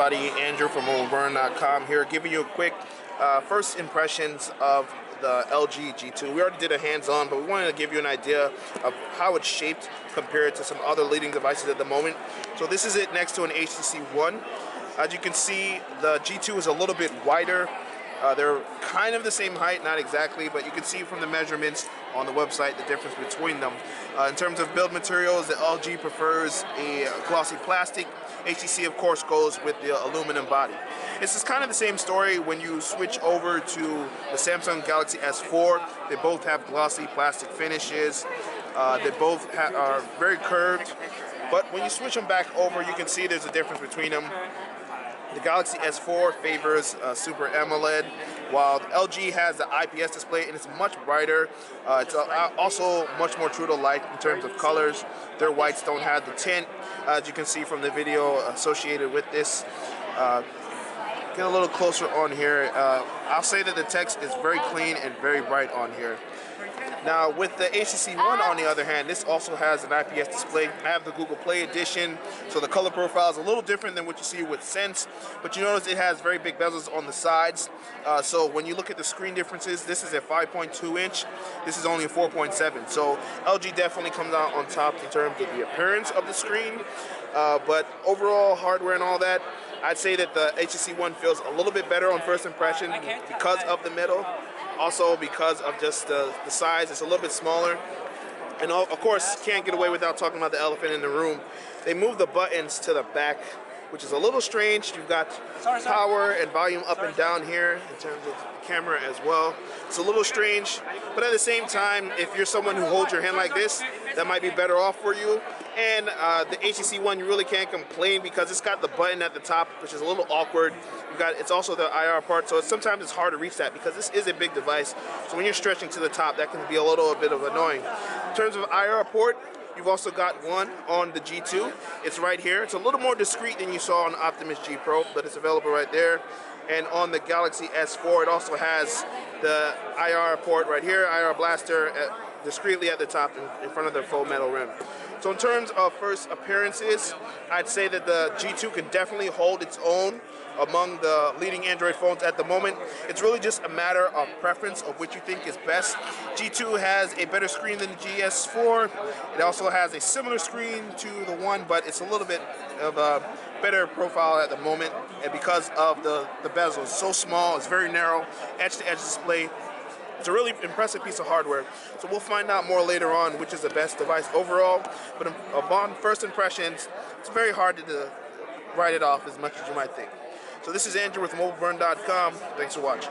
everybody, Andrew from mobileburn.com here, giving you a quick first impressions of the LG G2. We already did a hands-on, but we wanted to give you an idea of how it's shaped compared to some other leading devices at the moment. So this is it next to an HTC One. As you can see, the G2 is a little bit wider. They're kind of the same height, not exactly, but you can see from the measurements on the website the difference between them. In terms of build materials, the LG prefers a glossy plastic. HTC, of course, goes with the aluminum body. This is kind of the same story when you switch over to the Samsung Galaxy S4. They both have glossy plastic finishes. They both are very curved. But when you switch them back over, you can see there's a difference between them. The Galaxy S4 favors Super AMOLED, while the LG has the IPS display and it's much brighter. It's also much more true to life in terms of colors. Their whites don't have the tint, as you can see from the video associated with this. Get a little closer on here. I'll say that the text is very clean and very bright on here. Now with the HTC One, on the other hand, this also has an IPS display. I have the Google Play edition, so the color profile is a little different than what you see with Sense, but you notice it has very big bezels on the sides. So when you look at the screen differences, this is a 5.2 inch, this is only a 4.7. So LG definitely comes out on top in terms of the appearance of the screen, but overall hardware and all that, I'd say that the HTC One feels a little bit better on first impression because of the metal. Also because of just the size, it's a little bit smaller. And of course, can't get away without talking about the elephant in the room. They moved the buttons to the back, which is a little strange. You've got power and volume up and down here in terms of the camera as well. It's a little strange, but at the same time, if you're someone who holds your hand like this, that might be better off for you. And the HTC One, you really can't complain because it's got the button at the top, which is a little awkward. It's also the IR part, so sometimes it's hard to reach that because this is a big device. So when you're stretching to the top, that can be a little bit of annoying. In terms of IR port, you've also got one on the G2. It's right here. It's a little more discreet than you saw on the Optimus G Pro, but it's available right there. And on the Galaxy S4, it also has the IR port right here, IR blaster discreetly at the top in front of the faux metal rim. So in terms of first appearances, I'd say that the G2 can definitely hold its own among the leading Android phones at the moment. It's really just a matter of preference of which you think is best. G2 has a better screen than the GS4. It also has a similar screen to the One, but it's a little bit of a better profile at the moment, and because of the bezel. It's so small, it's very narrow, edge-to-edge display. It's a really impressive piece of hardware. So we'll find out more later on which is the best device overall. But upon first impressions, it's very hard to write it off as much as you might think. So this is Andrew with mobileburn.com. Thanks for watching.